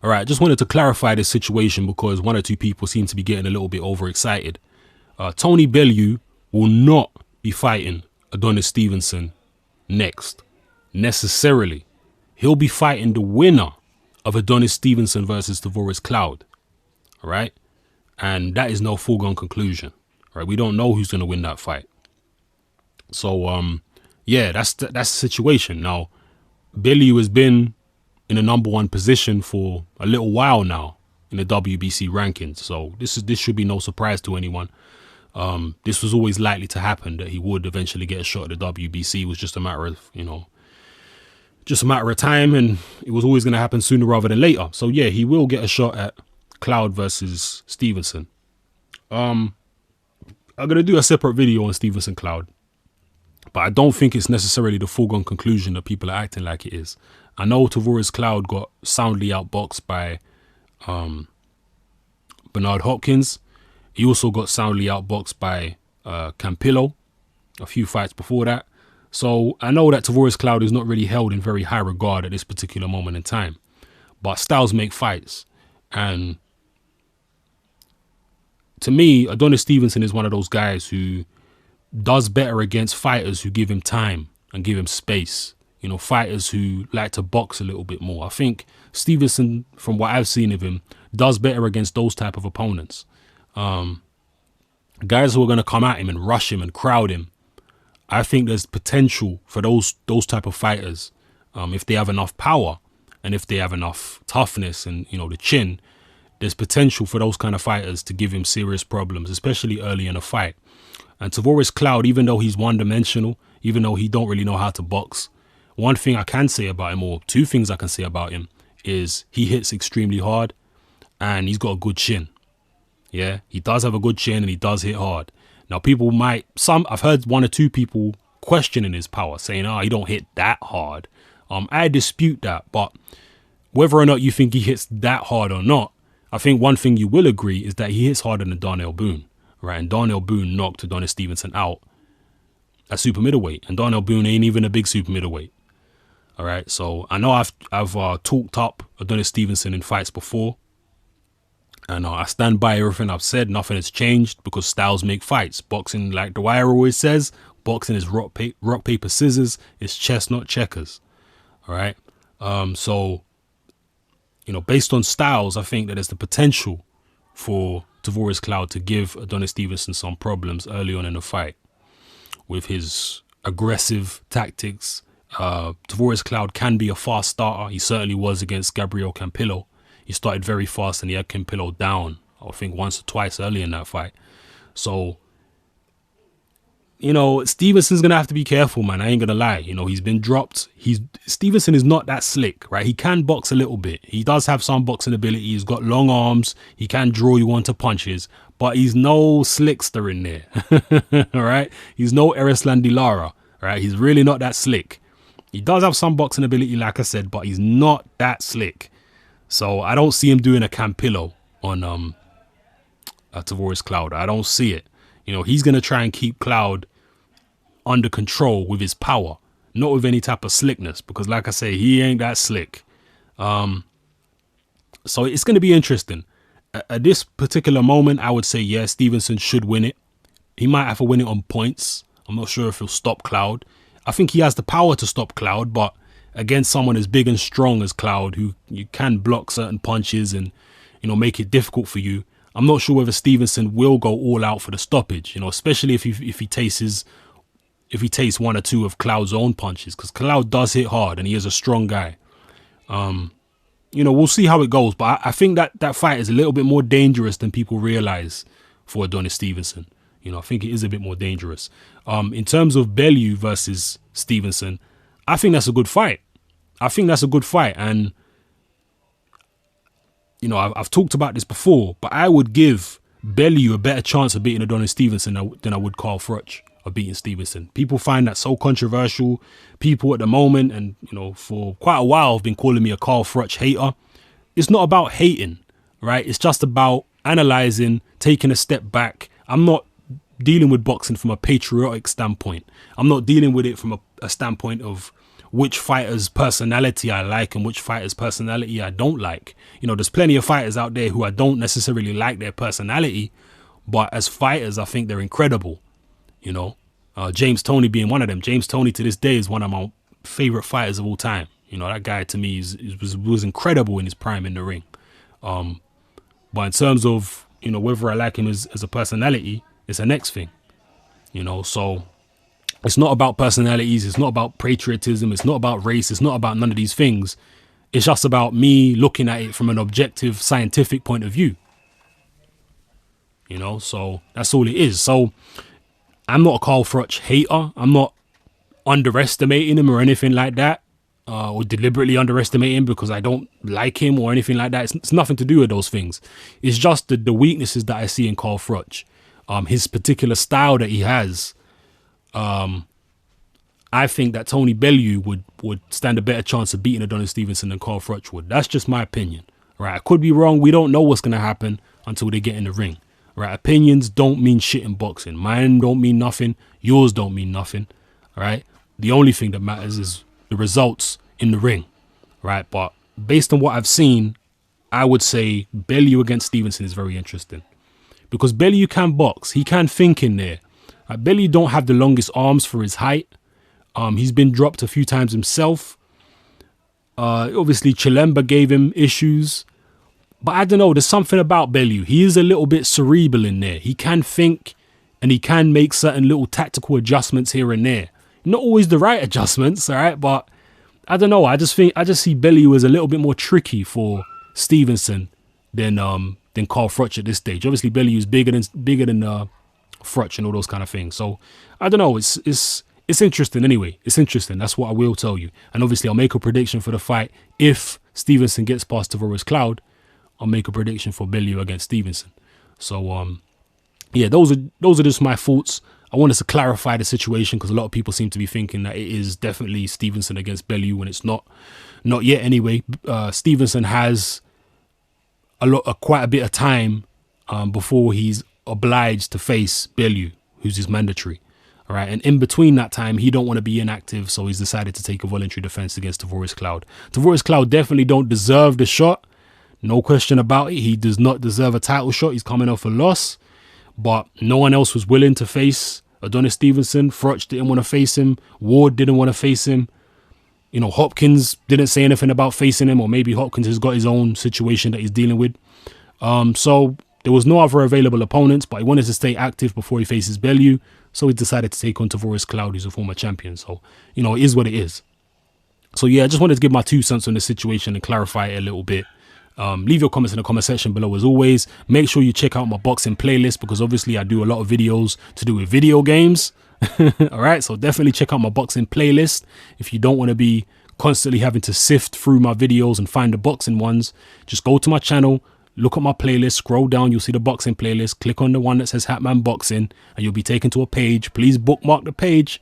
All right, just wanted to clarify this situation because one or two people seem to be getting a little bit overexcited. Tony Bellew will not be fighting Adonis Stevenson next, necessarily. He'll be fighting the winner of Adonis Stevenson versus Tavoris Cloud. All right, and that is no foregone conclusion. All right, we don't know who's going to win that fight. So, yeah, that's the situation. Now, Bellew has been in the #1 position for a little while now in the WBC rankings. So this should be no surprise to anyone. This was always likely to happen, that he would eventually get a shot at the WBC. It was just a matter of, just a matter of time, and it was always going to happen sooner rather than later. So yeah, he will get a shot at Cloud versus Stevenson. I'm going to do a separate video on Stevenson Cloud, but I don't think it's necessarily the foregone conclusion that people are acting like it is. I know Tavoris Cloud got soundly outboxed by Bernard Hopkins. He also got soundly outboxed by Campillo a few fights before that. So I know that Tavoris Cloud is not really held in very high regard at this particular moment in time. But styles make fights. And to me, Adonis Stevenson is one of those guys who does better against fighters who give him time and give him space. Fighters who like to box a little bit more. I think Stevenson, from what I've seen of him, does better against those type of opponents. Guys who are going to come at him and rush him and crowd him. I think there's potential for those type of fighters, if they have enough power and if they have enough toughness and, the chin. There's potential for those kind of fighters to give him serious problems, especially early in a fight. And Tavoris Cloud, even though he's one-dimensional, even though he don't really know how to box, one thing I can say about him, or two things I can say about him, is he hits extremely hard and he's got a good chin. Yeah, he does have a good chin and he does hit hard. Now, I've heard one or two people questioning his power, saying, he don't hit that hard. I dispute that, but whether or not you think he hits that hard or not, I think one thing you will agree is that he hits harder than Darnell Boone, right? And Darnell Boone knocked Adonis Stevenson out at super middleweight, and Darnell Boone ain't even a big super middleweight. All right, so I know I've talked up Adonis Stevenson in fights before, and I stand by everything I've said. Nothing has changed because styles make fights. Boxing, like the wire always says, boxing is rock, paper, scissors. It's chess, not checkers. All right, so based on styles, I think that there's the potential for Tavoris Cloud to give Adonis Stevenson some problems early on in the fight with his aggressive tactics. Tavoris Cloud can be a fast starter. He certainly was against Gabriel Campillo. He started very fast and he had Campillo down, I think, once or twice early in that fight. So, Stevenson's going to have to be careful, man. I ain't going to lie. He's been dropped. Stevenson is not that slick, right? He can box a little bit. He does have some boxing ability. He's got long arms. He can draw you onto punches, but he's no slickster in there. All right? He's no Erislan Lara, right? He's really not that slick. He does have some boxing ability, like I said, but he's not that slick. So I don't see him doing a Campillo on Tavoris Cloud. I don't see it. He's going to try and keep Cloud under control with his power, not with any type of slickness, because like I say, he ain't that slick. So it's going to be interesting. At this particular moment, I would say, yeah, Stevenson should win it. He might have to win it on points. I'm not sure if he'll stop Cloud. I think he has the power to stop Cloud, but against someone as big and strong as Cloud, who you can block certain punches and, make it difficult for you, I'm not sure whether Stevenson will go all out for the stoppage, especially if he tastes one or two of Cloud's own punches, because Cloud does hit hard and he is a strong guy. We'll see how it goes, but I think that fight is a little bit more dangerous than people realize for Adonis Stevenson. I think it is a bit more dangerous. In terms of Bellew versus Stevenson, I think that's a good fight. And, I've talked about this before, but I would give Bellew a better chance of beating Adonis Stevenson than I would Carl Froch of beating Stevenson. People find that so controversial. People at the moment, and, for quite a while, have been calling me a Carl Froch hater. It's not about hating, right? It's just about analyzing, taking a step back. I'm not dealing with boxing from a patriotic standpoint. I'm not dealing with it from a standpoint of which fighter's personality I like and which fighter's personality I don't like. You know, there's plenty of fighters out there who I don't necessarily like their personality, but as fighters, I think they're incredible. You know, James Toney being one of them. James Toney to this day is one of my favorite fighters of all time. You know, that guy to me was incredible in his prime in the ring. But in terms of, you know, whether I like him as a personality, it's the next thing. You know, so it's not about personalities. It's not about patriotism. It's not about race. It's not about none of these things. It's just about me looking at it from an objective, scientific point of view. You know, so that's all it is. So I'm not a Carl Froch hater. I'm not underestimating him or anything like that, or deliberately underestimating him because I don't like him or anything like that. It's nothing to do with those things. It's just the weaknesses that I see in Carl Froch. His particular style that he has. I think that Tony Bellew would stand a better chance of beating Adonis Stevenson than Carl Froch would. That's just my opinion. Right? I could be wrong. We don't know what's going to happen until they get in the ring. Right? Opinions don't mean shit in boxing. Mine don't mean nothing. Yours don't mean nothing. Right? The only thing that matters is the results in the ring. Right? But based on what I've seen, I would say Bellew against Stevenson is very interesting. Because Bellew can box. He can think in there. Bellew don't have the longest arms for his height. He's been dropped a few times himself. Obviously, Chilemba gave him issues. But I don't know. There's something about Bellew. He is a little bit cerebral in there. He can think and he can make certain little tactical adjustments here and there. Not always the right adjustments, all right? But I don't know. I just see Bellew as a little bit more tricky for Stevenson than Carl Froch at this stage. Obviously, Bellew is bigger than Froch and all those kind of things. So I don't know. It's interesting anyway. It's interesting. That's what I will tell you. And obviously, I'll make a prediction for the fight. If Stevenson gets past Tavoris Cloud, I'll make a prediction for Bellew against Stevenson. So yeah, those are just my thoughts. I wanted to clarify the situation because a lot of people seem to be thinking that it is definitely Stevenson against Bellew when it's not yet anyway. Stevenson has quite a bit of time before he's obliged to face Bellew, who's his mandatory. All right, and in between that time, he don't want to be inactive, so he's decided to take a voluntary defense against Tavoris Cloud. Tavoris Cloud definitely don't deserve the shot. No question about it. He does not deserve a title shot. He's coming off a loss, but no one else was willing to face Adonis Stevenson. Froch didn't want to face him. Ward didn't want to face him. You know, Hopkins didn't say anything about facing him, or maybe Hopkins has got his own situation that he's dealing with. So there was no other available opponents, but he wanted to stay active before he faces Bellew. So he decided to take on Tavoris Cloud, who's a former champion. So, you know, it is what it is. So, yeah, I just wanted to give my 2 cents on the situation and clarify it a little bit. Leave your comments in the comment section below as always. Make sure you check out my boxing playlist because obviously I do a lot of videos to do with video games. All right, so definitely check out my boxing playlist. If you don't want to be constantly having to sift through my videos and find the boxing ones, just go to my channel. Look at my playlist, scroll down, you'll see the boxing playlist. Click on the one that says Hatman Boxing and you'll be taken to a page. Please bookmark the page.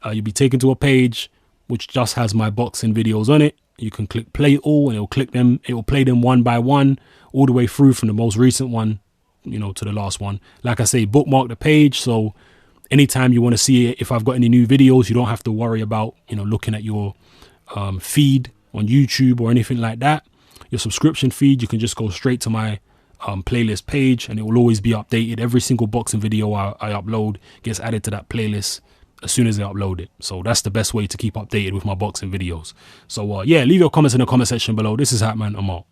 You'll be taken to a page which just has my boxing videos on it. You can click play all and it'll click them. It will play them one by one all the way through from the most recent one, you know, to the last one. Like I say, bookmark the page. So anytime you want to see it, if I've got any new videos, you don't have to worry about, you know, looking at your feed on YouTube or anything like that. Your subscription feed, you can just go straight to my playlist page and it will always be updated. Every single boxing video I upload gets added to that playlist as soon as I upload it. So that's the best way to keep updated with my boxing videos. So yeah, leave your comments in the comment section below. This is Hatman. I'm out.